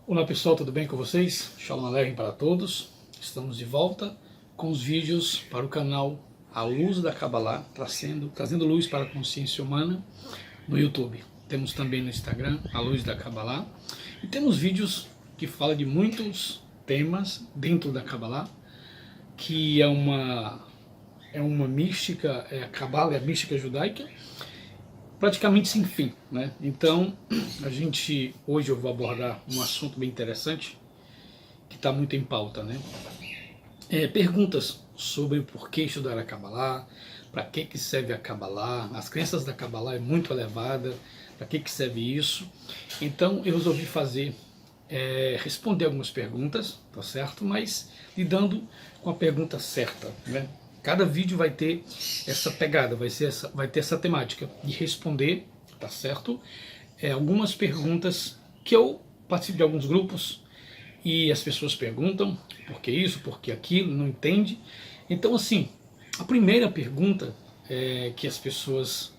Olá pessoal, tudo bem com vocês? Shalom Aleichem para todos. Estamos de volta com os vídeos para o canal A Luz da Kabbalah, trazendo luz para a consciência humana no YouTube. Temos também no Instagram A Luz da Kabbalah e temos vídeos que falam de muitos temas dentro da Kabbalah, que é uma mística, a Kabbalah é a mística judaica, praticamente sem fim, né? Então, hoje eu vou abordar um assunto bem interessante, que está muito em pauta, né? Perguntas sobre o porquê estudar a Kabbalah, para que serve a Kabbalah, as crenças da Kabbalah é muito elevada, para que serve isso? Então, eu resolvi responder algumas perguntas, tá certo? Mas lidando com a pergunta certa, né? Cada vídeo vai ter essa pegada, vai ter essa temática de responder, tá certo? Algumas perguntas que eu participo de alguns grupos e as pessoas perguntam por que isso, por que aquilo, não entende. Então, assim, a primeira pergunta que as pessoas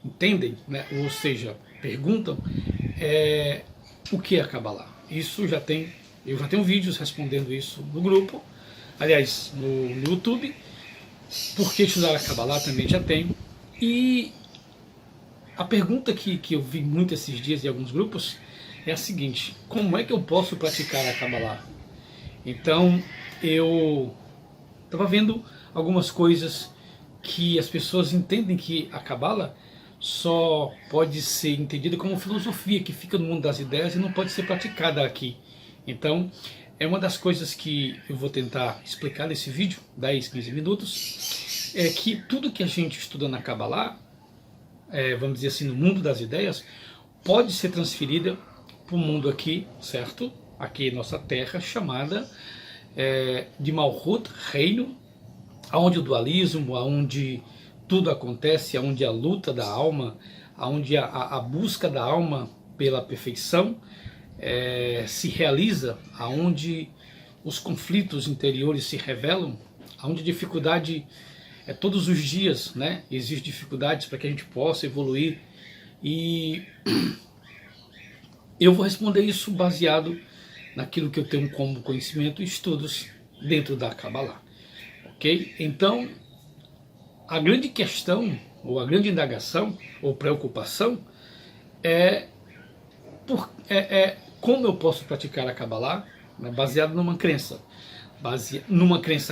entendem, né, ou seja, perguntam, o que é a Kabbalah? Eu já tenho vídeos respondendo isso no grupo, aliás, no YouTube. Por que estudar a Kabbalah também já tenho. E a pergunta que eu vi muito esses dias em alguns grupos é a seguinte: como é que eu posso praticar a Kabbalah? Então eu estava vendo algumas coisas que as pessoas entendem que a Kabbalah só pode ser entendida como filosofia que fica no mundo das ideias e não pode ser praticada aqui. Então é uma das coisas que eu vou tentar explicar nesse vídeo, 10, 15 minutos, é que tudo que a gente estuda na Kabbalah, vamos dizer assim, no mundo das ideias, pode ser transferida para o mundo aqui, certo? Aqui nossa terra, chamada de Malhut, reino, onde o dualismo, onde tudo acontece, onde a luta da alma, onde a busca da alma pela perfeição se realiza, aonde os conflitos interiores se revelam, aonde a dificuldade todos os dias, né? Existem dificuldades para que a gente possa evoluir, e eu vou responder isso baseado naquilo que eu tenho como conhecimento e estudos dentro da Kabbalah, ok? Então, a grande questão, ou a grande indagação, ou preocupação é como eu posso praticar a Kabbalah, né, baseado numa crença,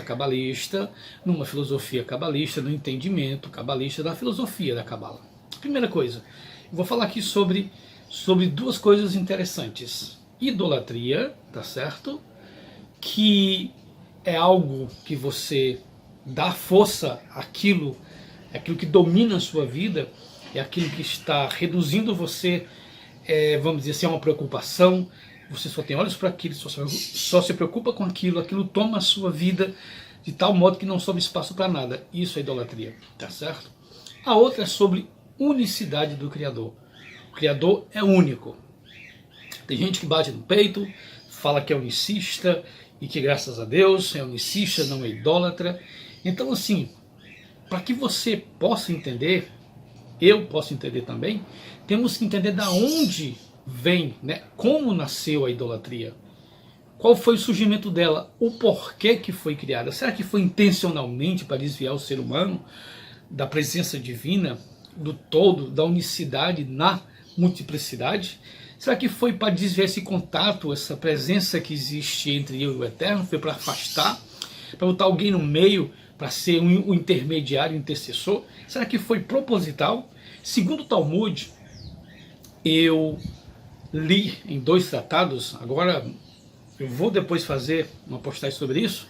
cabalista, numa filosofia cabalista, no entendimento cabalista da filosofia da Kabbalah. Primeira coisa, eu vou falar aqui sobre duas coisas interessantes. Idolatria, tá certo? Que é algo que você dá força àquilo, que domina a sua vida, é aquilo que está reduzindo você, vamos dizer assim, a uma preocupação. Você só tem olhos para aquilo, só se preocupa com aquilo, aquilo toma a sua vida de tal modo que não sobra espaço para nada. Isso é idolatria, tá certo? A outra é sobre unicidade do Criador. O Criador é único. Tem gente que bate no peito, fala que é unicista e que graças a Deus é unicista, não é idólatra. Então, assim, para que você possa entender, eu posso entender também, temos que entender da onde vem, né, como nasceu a idolatria, qual foi o surgimento dela, o porquê que foi criada. Será que foi intencionalmente para desviar o ser humano da presença divina, do todo, da unicidade na multiplicidade? Será que foi para desviar esse contato, essa presença que existe entre eu e o Eterno? Foi para afastar, para botar alguém no meio, para ser o intermediário, o intercessor? Será que foi proposital? Segundo o Talmud, eu li em 2 tratados, agora eu vou depois fazer uma postagem sobre isso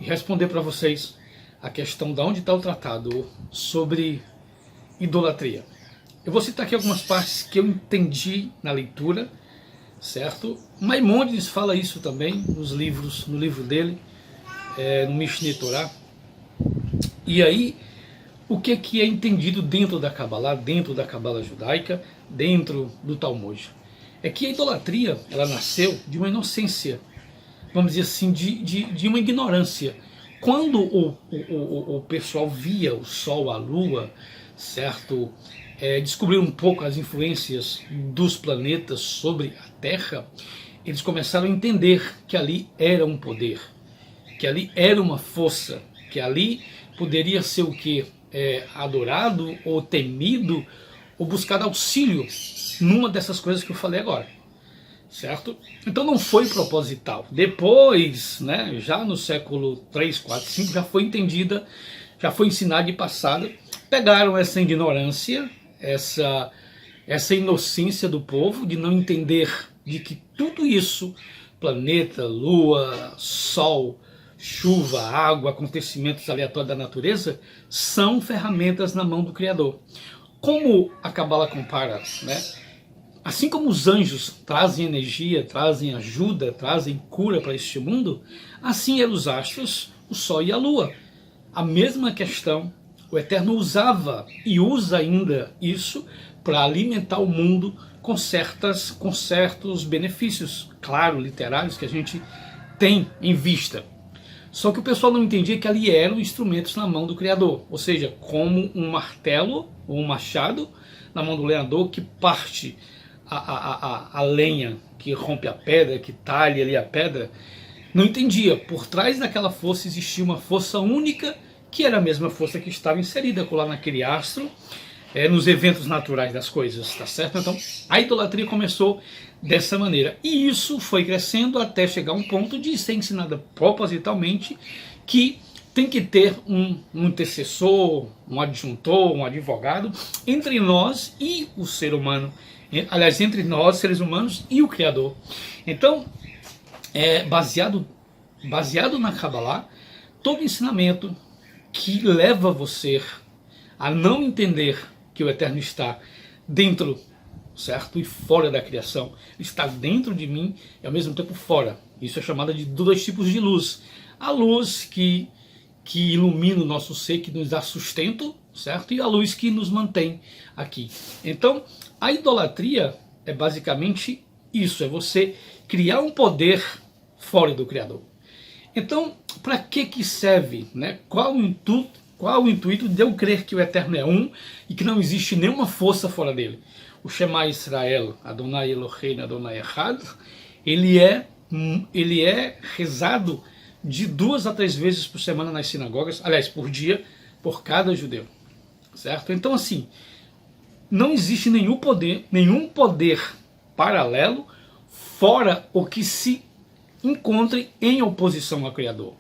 e responder para vocês a questão de onde está o tratado sobre idolatria. Eu vou citar aqui algumas partes que eu entendi na leitura, certo? Maimônides fala isso também no livro dele, no Mishneh Torah. E aí, o que é entendido dentro da Kabbalah judaica, dentro do Talmud? É que a idolatria, ela nasceu de uma inocência, vamos dizer assim, de uma ignorância. Quando o pessoal via o Sol, a Lua, certo? Descobriram um pouco as influências dos planetas sobre a Terra, eles começaram a entender que ali era um poder, que ali era uma força, que ali poderia ser o que? Adorado ou temido ou buscar auxílio numa dessas coisas que eu falei agora, certo? Então não foi proposital. Depois, né, já no século 3, 4, 5, já foi entendida, já foi ensinada e passada. Pegaram essa ignorância, essa inocência do povo de não entender de que tudo isso, planeta, lua, sol, chuva, água, acontecimentos aleatórios da natureza, são ferramentas na mão do Criador. Como a Cabala compara, né? Assim como os anjos trazem energia, trazem ajuda, trazem cura para este mundo, assim eram os astros, o sol e a lua. A mesma questão, o Eterno usava e usa ainda isso para alimentar o mundo com certos benefícios, claro, literários, que a gente tem em vista. Só que o pessoal não entendia que ali eram instrumentos na mão do Criador, ou seja, como um martelo ou um machado na mão do lenhador que parte a lenha, que rompe a pedra, que talha ali a pedra. Não entendia, por trás daquela força existia uma força única, que era a mesma força que estava inserida lá naquele astro, nos eventos naturais das coisas, tá certo? Então a idolatria começou dessa maneira, e isso foi crescendo até chegar a um ponto de ser ensinada propositalmente que tem que ter um intercessor, um adjuntor, um advogado entre nós e o ser humano, aliás, entre nós, seres humanos, e o Criador. Então, baseado na Kabbalah, todo ensinamento que leva você a não entender que o Eterno está dentro, certo? E fora da criação, está dentro de mim e ao mesmo tempo fora. Isso é chamado de dois tipos de luz. A luz que ilumina o nosso ser, que nos dá sustento, certo? E a luz que nos mantém aqui. Então, a idolatria é basicamente isso, é você criar um poder fora do Criador. Então, para que serve, né? Qual o intuito de eu crer que o Eterno é um e que não existe nenhuma força fora dele? O Shema Israel, Adonai Eloheinu, Adonai Echad, ele é rezado de 2 a 3 vezes por semana nas sinagogas, aliás, por dia, por cada judeu, certo? Então, assim, não existe nenhum poder paralelo fora o que se encontre em oposição ao Criador.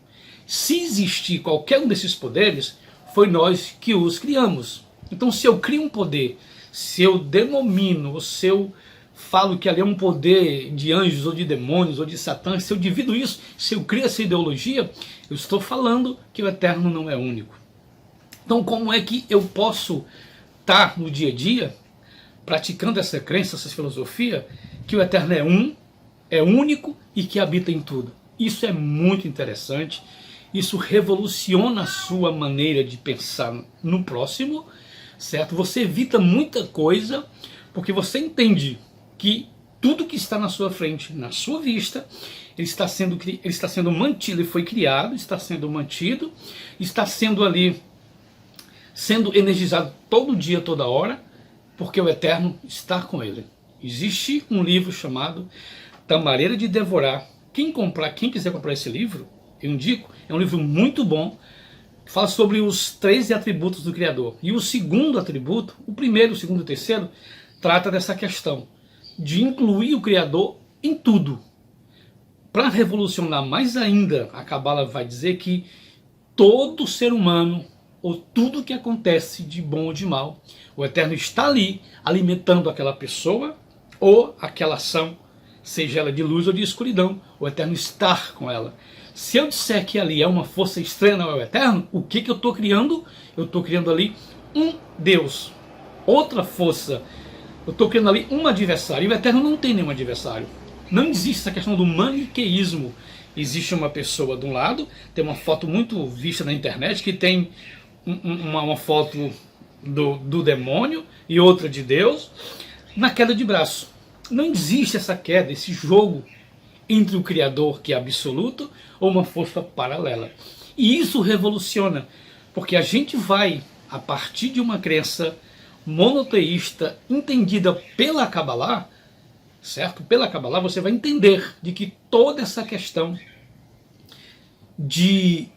Se existir qualquer um desses poderes, foi nós que os criamos. Então, se eu crio um poder, se eu denomino, ou se eu falo que ali é um poder de anjos, ou de demônios, ou de Satã, se eu divido isso, se eu crio essa ideologia, eu estou falando que o Eterno não é único. Então, como é que eu posso estar no dia a dia praticando essa crença, essa filosofia, que o Eterno é único e que habita em tudo? Isso é muito interessante, isso revoluciona a sua maneira de pensar no próximo, certo? Você evita muita coisa, porque você entende que tudo que está na sua frente, na sua vista, ele está sendo mantido, ele foi criado, está sendo mantido, está sendo ali, sendo energizado todo dia, toda hora, porque o Eterno está com ele. Existe um livro chamado Tamareira de Devorar. Quem quiser comprar esse livro, eu indico, é um livro muito bom, que fala sobre os 13 atributos do Criador. E o segundo atributo, o primeiro, o segundo e o terceiro, trata dessa questão de incluir o Criador em tudo. Para revolucionar mais ainda, a Cabala vai dizer que todo ser humano, ou tudo que acontece de bom ou de mal, o Eterno está ali alimentando aquela pessoa ou aquela ação, seja ela de luz ou de escuridão, o Eterno está com ela. Se eu disser que ali é uma força estranha ao Eterno, o que eu estou criando? Eu estou criando ali um Deus, outra força. Eu estou criando ali um adversário. E o Eterno não tem nenhum adversário. Não existe essa questão do maniqueísmo. Existe uma pessoa de um lado, tem uma foto muito vista na internet, que tem uma foto do demônio e outra de Deus, na queda de braço. Não existe essa queda, esse jogo entre o Criador, que é absoluto, ou uma força paralela. E isso revoluciona, porque a gente vai, a partir de uma crença monoteísta entendida pela Kabbalah, certo? Pela Kabbalah você vai entender de que toda essa questão de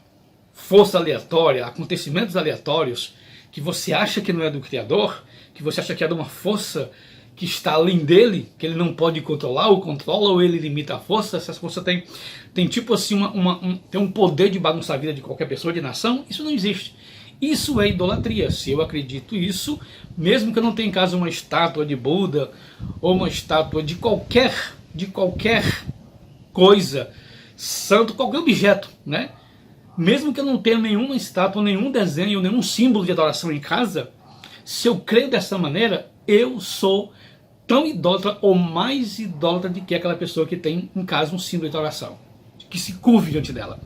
força aleatória, acontecimentos aleatórios, que você acha que não é do Criador, que você acha que é de uma força que está além dele, que ele não pode controlar, ou controla, ou ele limita a força. Essa força tem tipo assim, tem um poder de bagunçar a vida de qualquer pessoa, de nação. Isso não existe. Isso é idolatria. Se eu acredito isso, mesmo que eu não tenha em casa uma estátua de Buda, ou uma estátua de qualquer coisa, santo, qualquer objeto, né? Mesmo que eu não tenha nenhuma estátua, nenhum desenho, nenhum símbolo de adoração em casa, se eu creio dessa maneira, eu sou tão idólatra ou mais idólatra do que aquela pessoa que tem em casa um símbolo de adoração, que se curve diante dela.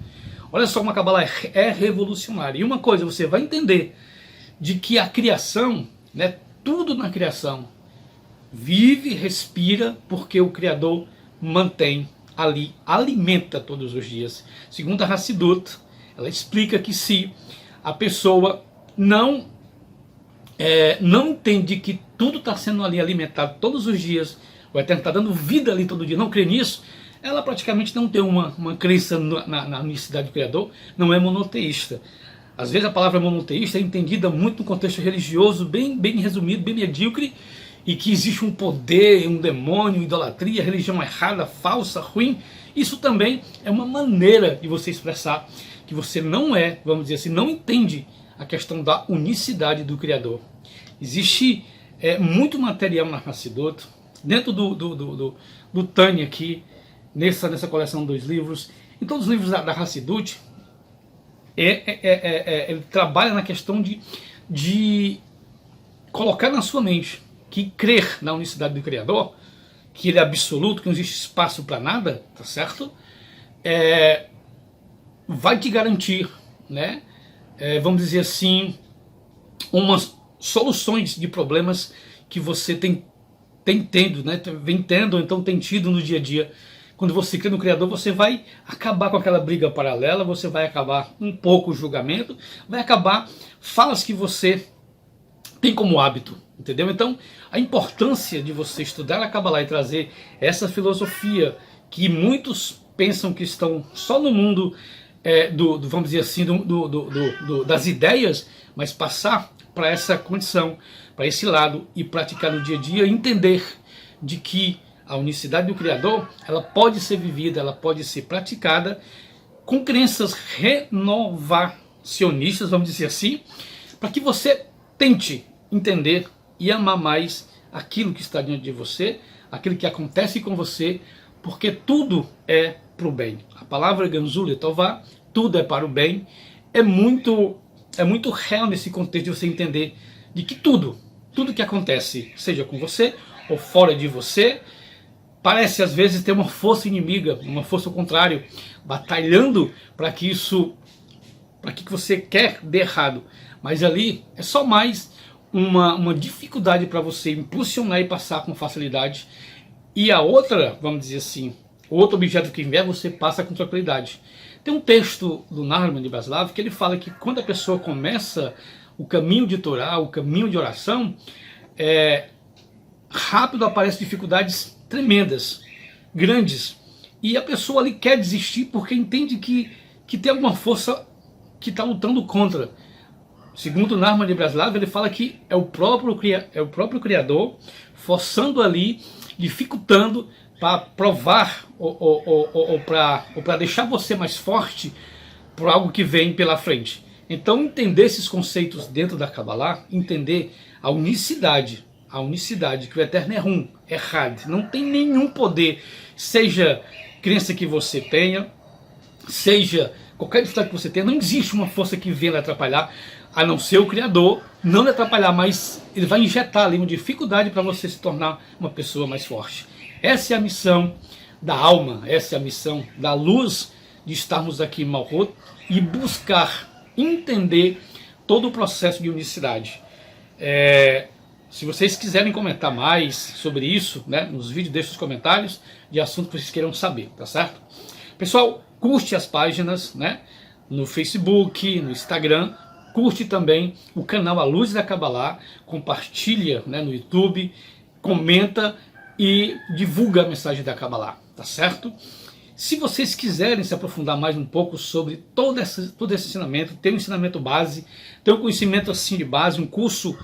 Olha só como a Kabbalah é revolucionária. E uma coisa, você vai entender de que a criação, né, tudo na criação, vive, respira, porque o Criador mantém ali, alimenta todos os dias. Segundo a Hassidut, ela explica que se a pessoa não entende que tudo está sendo ali alimentado todos os dias, o Eterno está dando vida ali todo dia, não crê nisso, ela praticamente não tem uma crença na unicidade do Criador, não é monoteísta. Às vezes a palavra monoteísta é entendida muito no contexto religioso, bem resumido, bem medíocre, e que existe um poder, um demônio, idolatria, religião errada, falsa, ruim. Isso também é uma maneira de você expressar que você não é, vamos dizer assim, não entende a questão da unicidade do Criador. Existe muito material na Hassidut, dentro do Tânia aqui, nessa coleção dos livros, em todos os livros da Hassidut, ele trabalha na questão de colocar na sua mente que crer na unicidade do Criador, que ele é absoluto, que não existe espaço para nada, tá certo? Vai te garantir, né? Vamos dizer assim, umas soluções de problemas que você tem tendo, né? Vem tendo, ou então tem tido no dia a dia. Quando você crê no Criador, você vai acabar com aquela briga paralela, você vai acabar um pouco o julgamento, vai acabar falas que você tem como hábito, entendeu? Então, a importância de você estudar a Kabbalah e trazer essa filosofia que muitos pensam que estão só no mundo vamos dizer assim, das ideias, mas passar para essa condição, para esse lado e praticar no dia a dia, entender de que a unicidade do Criador, ela pode ser vivida, ela pode ser praticada com crenças renovacionistas, vamos dizer assim, para que você tente entender e amar mais aquilo que está diante de você, aquilo que acontece com você, porque tudo é para o bem. A palavra Ganzul Letová, tudo é para o bem, é muito real nesse contexto de você entender de que tudo que acontece, seja com você ou fora de você, parece às vezes ter uma força inimiga, uma força ao contrário, batalhando para que que você quer dê errado. Mas ali é só mais uma dificuldade para você impulsionar e passar com facilidade. E a outra, vamos dizer assim, o outro objeto que vier, você passa com tranquilidade. Tem um texto do Nahman de Breslov que ele fala que quando a pessoa começa o caminho de Torá, o caminho de oração, rápido aparecem dificuldades tremendas, grandes, e a pessoa ali quer desistir porque entende que tem alguma força que está lutando contra. Segundo Nahman de Breslov, ele fala que é o próprio Criador forçando ali, dificultando para provar ou para deixar você mais forte por algo que vem pela frente. Então entender esses conceitos dentro da Kabbalah, entender a unicidade que o Eterno é um, é Had, não tem nenhum poder, seja crença que você tenha, seja qualquer dificuldade que você tenha, não existe uma força que venha lhe atrapalhar, a não ser o Criador, não lhe atrapalhar, mas ele vai injetar ali uma dificuldade para você se tornar uma pessoa mais forte. Essa é a missão da alma, essa é a missão da luz de estarmos aqui em Malhut e buscar entender todo o processo de unicidade. Se vocês quiserem comentar mais sobre isso, né, nos vídeos, deixem os comentários de assuntos que vocês queiram saber, tá certo? Pessoal, curte as páginas, né, no Facebook, no Instagram, curte também o canal A Luz da Kabbalah, compartilha, né, no YouTube, comenta, e divulga a mensagem da Kabbalah, tá certo? Se vocês quiserem se aprofundar mais um pouco sobre todo esse ensinamento, tem um ensinamento base, tem um conhecimento assim de base, um curso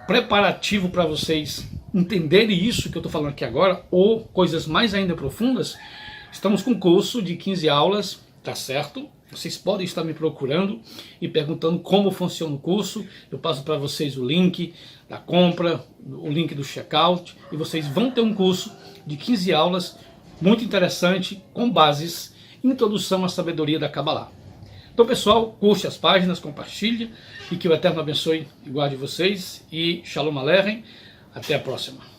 preparativo para vocês entenderem isso que eu estou falando aqui agora, ou coisas mais ainda profundas, estamos com um curso de 15 aulas, tá certo? Vocês podem estar me procurando e perguntando como funciona o curso. Eu passo para vocês o link da compra, o link do checkout, e vocês vão ter um curso de 15 aulas muito interessante, com bases, introdução à sabedoria da Kabbalah. Então, pessoal, curte as páginas, compartilhe, e que o Eterno abençoe e guarde vocês. E Shalom Aleichem. Até a próxima.